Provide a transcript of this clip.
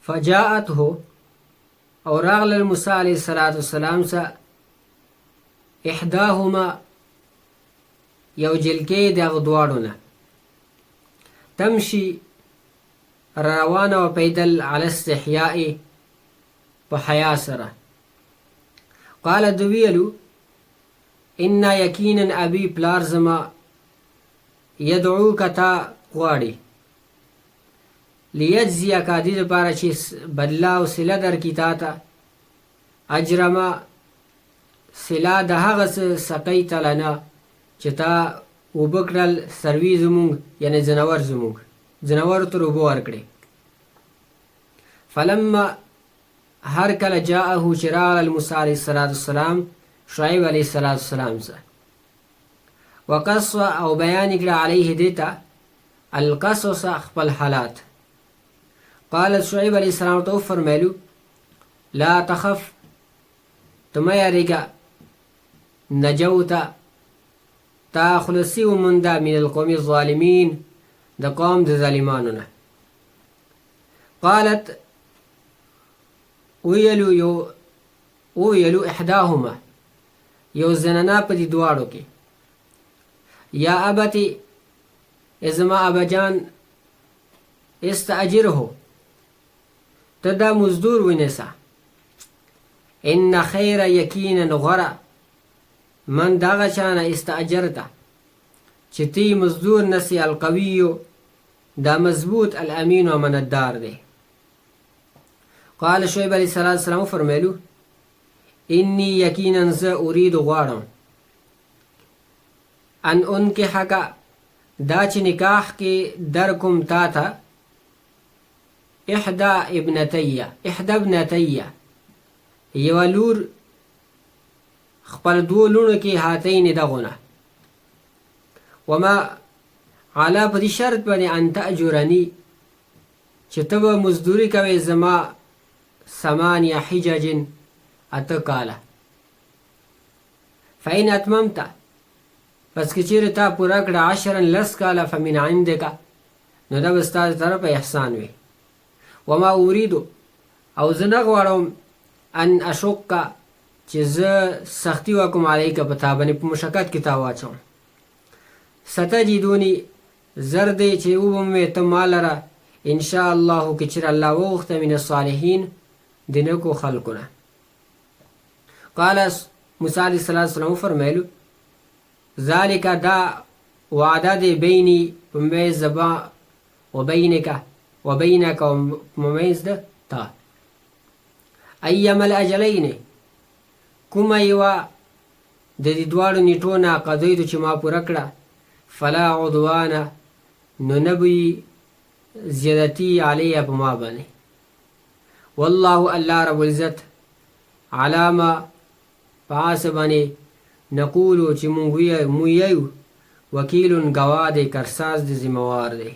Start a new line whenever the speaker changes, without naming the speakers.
فجاءته او راغل موسی علیه السلام سا احداهما یو جلکې دغه دواړو نه تمشي روانه و پیدل علی استحیاء په حیا سره قال دویلو ان یقینا ابي پلار زما يدعوك تا غواړي لیجزیک دې لپاره چې بدلا او صله درکړي تا ته اجرما صله د هغه څه سقیت لنا چې تا اوبه کړل سروي زمونږ یعنی ځناور ته اوبه ورکړې فلما هر کله جاءه چې راغله موسی علیه السلام شعیب علیه السلام سره وقص او بیان کړه علیه دیتا القصص خپل حالات قالت شعیب علیه السلام ته فرمایلو لا تخف ته مه یریږه نجوت تا خلاصي ومونده من القوم الظالمین د قوم د ظالمانو نه قالت ویلو احداهما یو زنانا په دې دواړو کې یا ابتی ازما ابجان استاجره ته دا مزدور ونیسه ان خیر یقینا غره من دغه چانه استاجرته چې تی مزدور نسی القوی دا مضبوط الامین و امانتدار دی قال شعیب علیه السلام فرمایلو انی یقینا زه اريد غواړم ان انکحک دا چې نکاح کې در کوم تا ته احدى ابنتي یو لور خپل دو لونو کې هاتین دغونه وما علا په دې شرط باندې ان تأجرني چې ته به مزدوري کوې زما 8 حجج کاله فإن اتممت پس که چیرې تا پوره کړه 10 کاله فمن عندک نو دا به ستا د طرفه احسان وي وما اريد او زه نه غواړم ان اشق چې زه سختي وکړم علیک په تا باندې په مشقت کې تا واچوم ستجدوني زر دی چې وبمې ته ما لره انشاء الله که چېرې الله وغوښته من الصالحین د نیکو خلکو نه قال موسی علیه السلام فرمایلو ذلك دا وعده دی بیني په میز زما وبینک و ممیز ده تا ایما الاجلین کومه یوه د دې دواړو نیټو نه قضیتو چې ما پوره کړه فلا عدوانه نو نه به زیادتي علیه په ما باندې والله الله رب العزت علامه په هغه باندې نقولو چې مونږ یو وکیل ګواه دی کارساز د ذمهوار دی